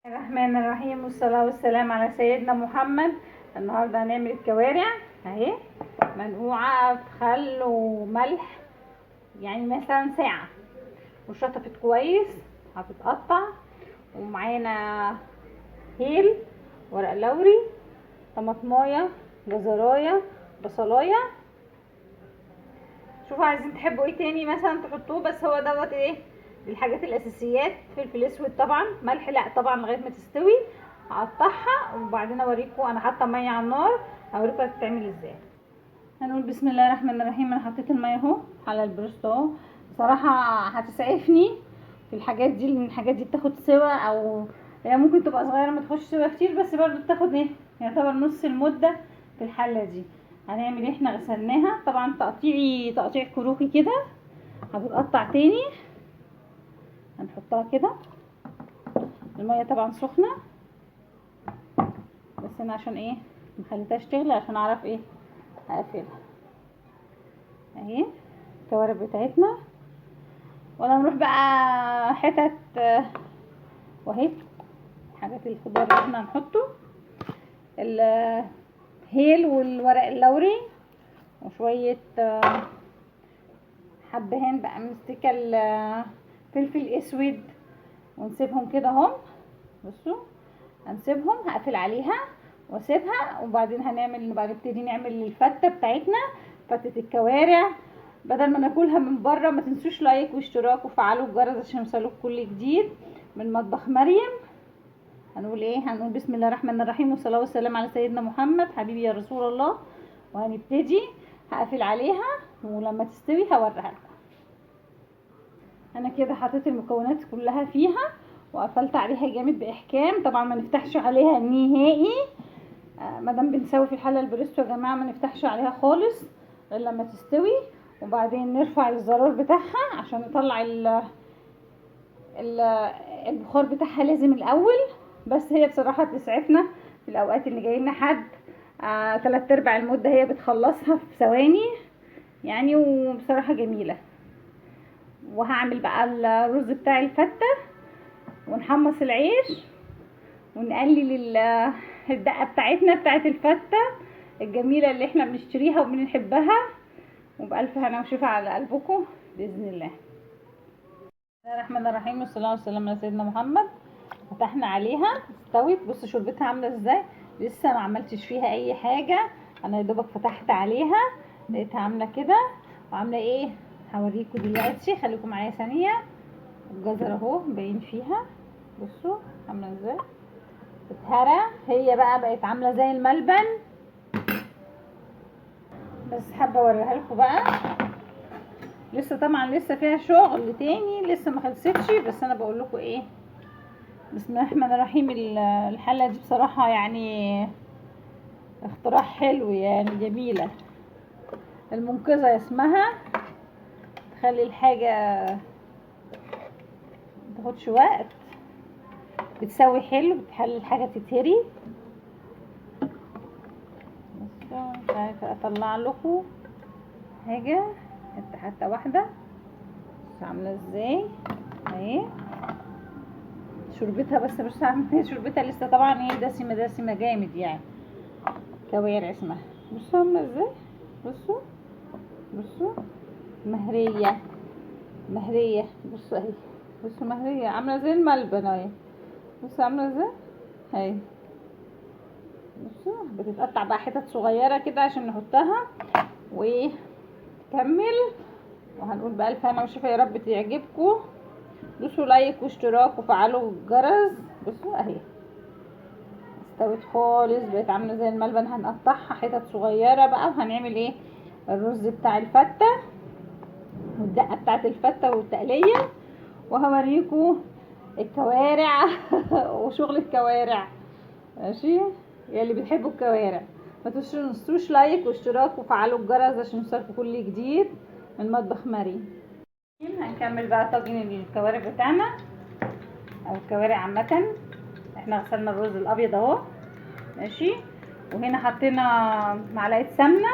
الرحمن الرحيم والصلاة والسلام على سيدنا محمد. النهاردة هنعمل الكوارع اهي منقوعة في خل وملح، يعني مثلا ساعة، وشطفت كويس هتتقطع. ومعانا هيل، ورق لوري، طماطمايه، جزرايه، بصلايه. شوفوا عايزين تحبوا ايه تاني مثلا تحطوه، بس هو دوت ايه الحاجات الاساسيات. فلفل اسود طبعا، ملح لا طبعا لغايه ما تستوي. هقطعها وبعدين اوريكم انا حاطه ميه على النار، هوريكم هتتعمل ازاي. هنقول بسم الله الرحمن الرحيم. انا حطيت الميه اهو على البروست اهو. بصراحه هتسعفني في الحاجات دي، لان الحاجات دي بتاخد سوا، او هي ممكن تبقى صغيره ما تاخدش سوا كتير، بس برضو بتاخد ايه يعتبر نص المده في الحله دي. هنعمل ايه؟ احنا غسلناها طبعا تقطيع كروكي كده، هتتقطع تاني. هنحطها كده، الميه طبعا سخنه، بس انا عشان ايه مخليتهاش تغلي عشان اعرف ايه هقفلها. اهي الكوارع بتاعتنا، ولا نروح بقى حتت واهي حاجات الخضار اللي احنا هنحطه: الهيل والورق اللوري وشوية حبهان بقى مستكة الفلفل اسود، ونسيبهم كده اهم. بصوا هنسيبهم، هقفل عليها واسيبها، وبعدين نبتدي نعمل الفتة بتاعتنا، فتة الكوارع. بدل ما ناكلها من بره، ما تنسوش لايك واشتراك وفعلوا الجرس عشان يوصلوك كل جديد من مطبخ مريم. هنقول ايه؟ هنقول بسم الله الرحمن الرحيم والصلاه والسلام على سيدنا محمد حبيبي يا رسول الله. وهنبتدي، هقفل عليها ولما تستوي هوريها لكم. انا كده حطيت المكونات كلها فيها وقفلت عليها جامد باحكام. طبعا ما نفتحش عليها نهائي، مادام بنسوي في الحله البريستو يا جماعه ما نفتحش عليها خالص غير لما تستوي. وبعدين نرفع الزرار بتاعها عشان نطلع ال البخار بتاعها لازم الاول. بس هي بصراحه بتسعفنا في الاوقات اللي جاي لنا حد، 3/4 المده هي بتخلصها في ثواني يعني، وبصراحه جميله. وهعمل بقى الرز بتاع الفته، ونحمص العيش، ونقلل الدقه بتاعتنا بتاعت الفته الجميله اللي احنا بنشتريها وبنحبها. وبألف هنا وشفا على قلبكم باذن الله. بسم الله الرحمن الرحيم والصلاه والسلام على سيدنا محمد. فتحنا عليها استوت. بصوا شوربتها عامله ازاي، لسه ما عملتش فيها اي حاجه. انا يا دوبك فتحت عليها لقيتها عامله كده. وعامله ايه هوريكم دلوقتي، خليكم معايا ثانيه. الجزر اهو باين فيها، بصوا عامله ازاي بتهرى. هي بقى بقت عامله زي الملبن، بس حابه اوريها لكم بقى. لسه طبعا لسه فيها شغل تاني، لسه ما خلصتش، بس انا بقول لكم ايه بسم الله الرحمن الرحيم. الحله دي بصراحه يعني اختراع حلو، يعني جميله، المنقذه اسمها، تخلي الحاجه متاخدش وقت، بتسوي حلو، بتخلي الحاجه تتهري. بس مش عارفه اطلع لكم حاجه حتى واحده عامله ازاي اهي شوربتها. بس مش عارفه شوربتها لسه طبعا ايه دسمه دسمه جامد يعني. كوارع اسمها، بصوا عامله ازاي، بصوا بصوا مهريه مهريه، بصوا اهي، بصوا مهريه عامله زي الملبن اهي، بصوا عامله ازاي اهي. بصوا بتتقطع بقى حتت صغيره كده عشان نحطها وكمل. وهنقول بقى الف هنا وشفا، يا رب تعجبكم. دوسوا لايك واشتراك وفعلوا الجرس. بصوا اهي استوت خالص، بقت عامله زي الملبن. هنقطعها حتت صغيره بقى، وهنعمل ايه الرز بتاع الفته والدقه بتاعت الفته والتقليه، وهوريكم الكوارع وشغل الكوارع. ماشي يا اللي بتحبوا الكوارع، ما تنسوش لايك واشتراك وفعلوا الجرس عشان يوصلكوا كل جديد من مطبخ مريم. هنكمل بقى طاجن الكوارع بتاعنا او الكوارع عامه. احنا غسلنا الرز الابيض اهو، ماشي. وهنا حطينا معلقه سمنه،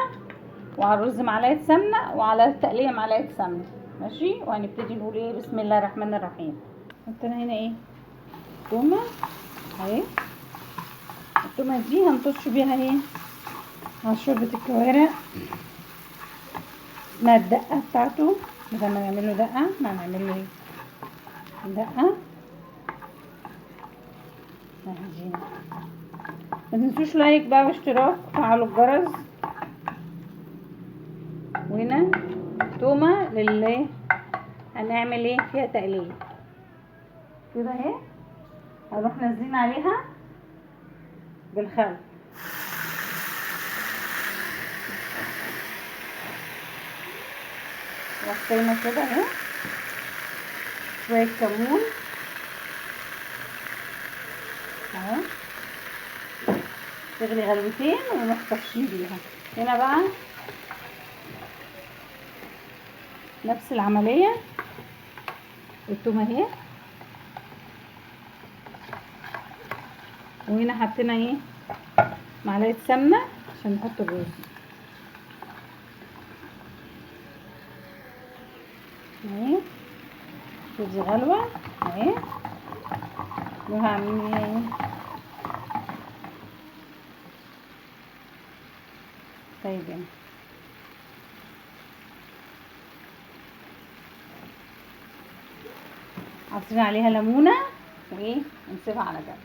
وعلى الرز معلقه سمنه، وعلى التقليه معلقه سمنه، ماشي. وهنبتدي نقول ايه بسم الله الرحمن الرحيم. حطينا هنا ايه تومه اهي. التومه دي هنطش بيها ايه على شوربه الكوارع مع الدقه بتاعته، بدل ما نعمل له دقه هنعمل له ايه دقه. هجينا ما تنسوش لايك بقى واشتراك وفعلوا الجرس. وهنا تومه للي هنعمل ايه فيها تقليه كده اهي. هنروح نازلين عليها بالخل، وحطينا كده اهي شويه كمون اهو، تغلي غلوتين ونروح طاشين بيها. هنا بقى نفس العمليه، التومه اهي، وهنا حطينا ايه معلقه سمنه عشان نحط الرز اهي. تدي غلوه اهي، وهعمل ايه طيب عصرين عليها ليمونه وايه ونسيبها على جنب.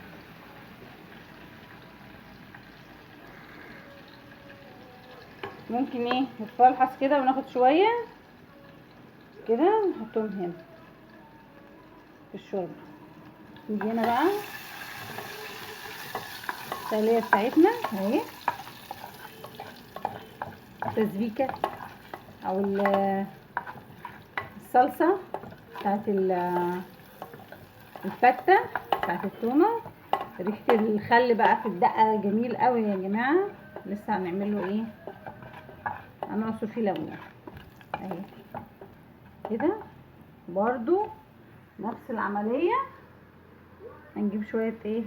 ممكن ايه نتفلحص كده وناخد شويه كده نحطهم هنا في الشوربه. نيجي هنا بقى التقليه بتاعتنا اهي، التسبيكه او الصلصه بتاعت الفته بتاعت التومه. ريحه الخل بقى في الدقه جميل قوي يا جماعه. لسه هنعمل له ايه هنعصر فيه ليمون اهي كده برضو نفس العمليه. هنجيب شويه ايه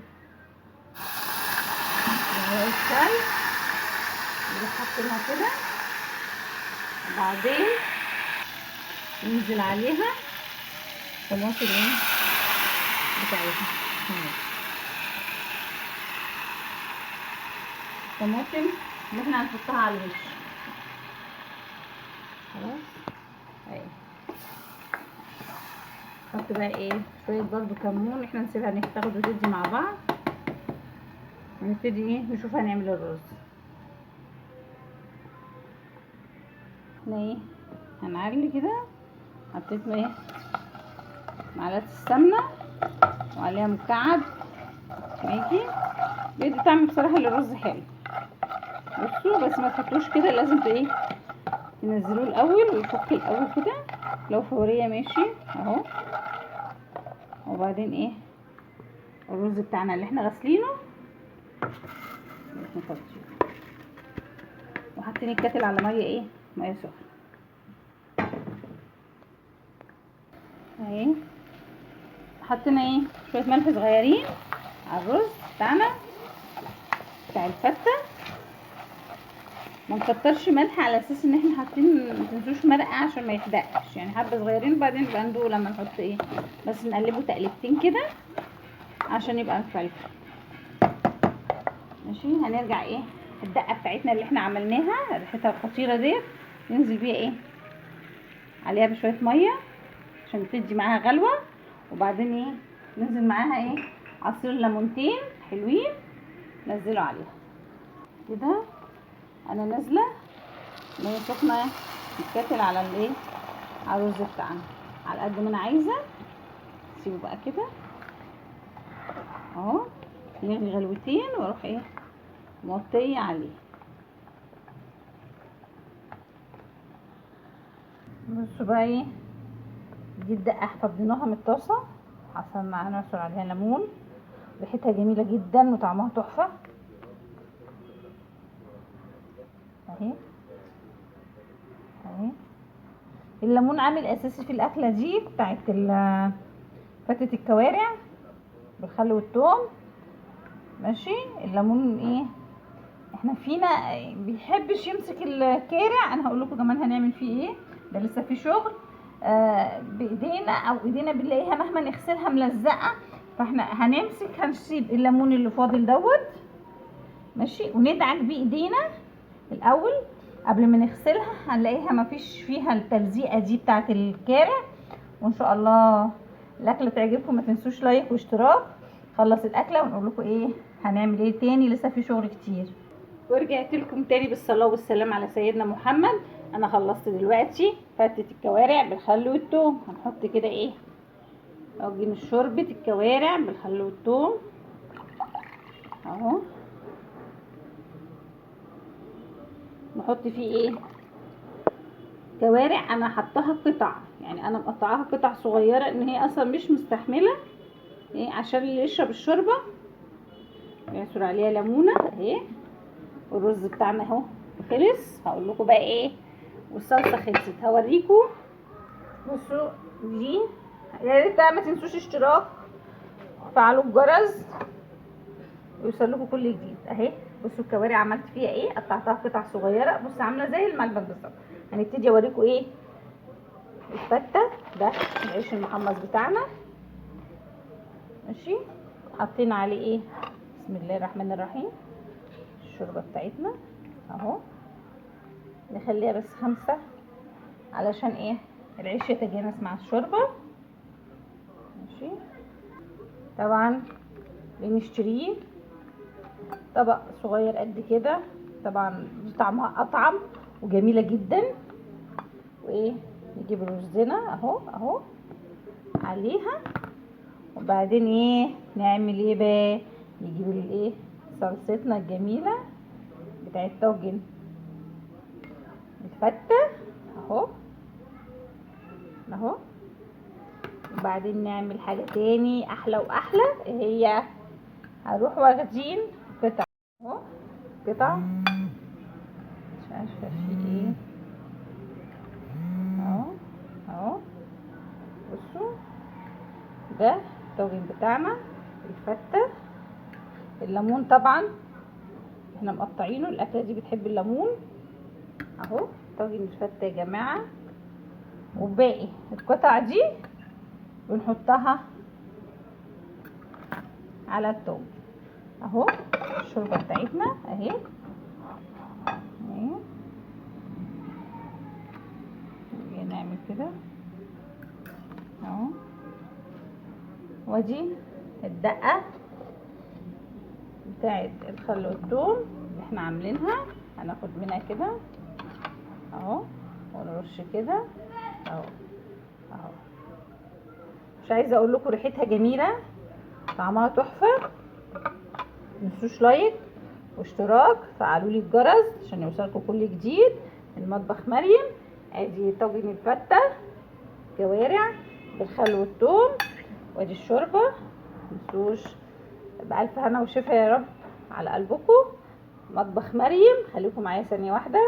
معلقه خل نروح حاطينها كده، وبعدين ننزل عليها طماطم ايه بتاعتها الطماطم اللي احنا هنحطها على الوش خلاص اهي. نحط بقى ايه شويه برضو كمون، احنا نسيبها تاخد وتدي مع بعض، ونبتدي ايه نشوف هنعمل الرز. احنا ايه هنعلي كده، حطيت ايه معلقه السمنه وعليها مكعب ماجي، بيدي طعم بصراحه للرز حلو. بصوا بس ما تحطوش كده، لازم ايه تنزلوه الاول ويفك الاول كده لو فوريه ماشي اهو. وبعدين ايه الرز بتاعنا اللي احنا غاسلينه نحطه، وحاطين الكاتل على ميه ايه ميه سخنه اهي. حطينا ايه شويه ملح صغيرين على الرز بتاعنا بتاع الفته. ما نكترش ملح على اساس ان احنا حاطين ما تنسوش مرقه عشان ما يحدقش، يعني حبه صغيرين وبعدين بقى ندوق لما نحط ايه، بس نقلبه تقلبتين كده عشان يبقى مفلفل ماشي. هنرجع ايه الدقه بتاعتنا اللي احنا عملناها ريحتها الخطيره ديت، ننزل بيها ايه عليها بشويه ميه عشان تدي معاها غلوه، وبعدين ايه ننزل معاها ايه عصير ليمونتين حلوين نزله عليها كده. انا نازله ميه سخنه تتكتل على الايه على الرز بتاعنا على قد ما انا عايزه. سيبه بقى كده اهو يغلي غلوتين واروح ايه موطيه عليه. بصوا بقى ايه دي الدقه فضيناها من الطاسه عشان هنعصر عليها ليمون، ريحتها جميله جدا وطعمها تحفه اهي اهي. الليمون عامل اساسي في الاكله دي بتاعت فتة الكوارع بالخل والثوم ماشي. الليمون ايه احنا فينا بيحبش يمسك الكارع، انا هقول لكم كمان هنعمل فيه ايه، ده لسه فيه شغل بايدينا او ايدينا بنلاقيها مهما نغسلها ملزقه فاحنا هنمسك هنسيب الليمون اللي فاضل دوت ماشي، وندعك بايدينا الاول قبل ما نغسلها. هنلاقيها مفيش فيها التلزيقه دي بتاعه الكارع. وان شاء الله الاكله تعجبكم. ما تنسوش لايك واشتراك. خلص الاكله ونقول لكم ايه هنعمل ايه تاني، لسه في شغل كتير. ورجعت لكم تاني بالصلاه والسلام على سيدنا محمد. انا خلصت دلوقتي فتة الكوارع بالخل والثوم. هنحط كده ايه عجين شوربه الكوارع بالخل والثوم اهو. نحط فيه ايه كوارع انا حطها قطع، يعني انا مقطعاها قطع صغيره ان هي اصلا مش مستحمله ايه عشان اللي يشرب الشوربه. نعصر عليها ليمونه اهي. والرز بتاعنا اهو خلص. هقول لكم بقى ايه والصلصه خلصت هوريكم. بصوا دي يا ريت بقى ما تنسوش اشتراك وفعلوا الجرس يوصل لكم كل جديد اهي. بصوا الكوارع عملت فيها ايه، قطعتها قطع صغيره. بصوا عامله زي الملبن بالظبط. هنبتدي اوريكم ايه الفته. ده العيش المحمص بتاعنا ماشي. حطينا عليه ايه بسم الله الرحمن الرحيم الشوربه بتاعتنا اهو. نخليها بس 5 علشان ايه العيش يتجانس مع الشوربه ماشي. طبعا بنشتريه طبق صغير قد كده. طبعا دي طعمها اطعم وجميله جدا. وايه نجيب رزنا اهو اهو عليها. وبعدين ايه نعمل ايه بقى، نجيب الايه صلصتنا الجميله بتاعت طاجن الفته اهو اهو. وبعدين نعمل حاجه تاني احلى واحلى هي هنروح واخدين قطع اهو. قطع مش عارفه في ايه اهو اهو. بصوا ده الطاجن بتاعنا الفته. الليمون طبعا احنا مقطعينه، الاكله دي بتحب الليمون اهو. طاجن الفته يا جماعه. وباقي القطع دي بنحطها على الطاجن اهو. الشوربه بتاعتنا اهي اهي. نعمل كده اهو. ودي الدقه بتاعت الخل والثوم اللي احنا عاملينها. هناخد منها كده اهو ونرش كده اهو اهو. مش عايزه اقول لكم ريحتها جميله طعمها تحفه. متنسوش لايك واشتراك. فعلوا لي الجرس عشان يوصلكم كل جديد. المطبخ مريم. ادي طاجن الفته كوارع بالخل والثوم. وادي الشوربه. متنسوش بألف هنا وشفا يا رب على قلبكم. مطبخ مريم. خليكم معايا ثانيه واحده.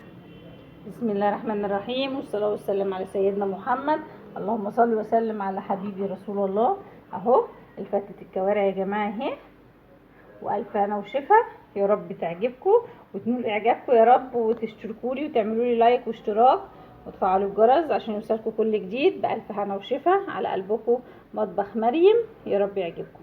بسم الله الرحمن الرحيم والصلاه والسلام على سيدنا محمد. اللهم صل وسلم على حبيبي رسول الله اهو. الفتة الكوارع يا جماعه اهي. والف هنا وشفا يا رب تعجبكم وتنول اعجابكم يا رب. وتشتركوا لي وتعملوا لي لايك واشتراك وتفعلوا الجرس عشان يوصلكم كل جديد. بألف هنا وشفا على قلبكم. مطبخ مريم يا رب يعجبكم.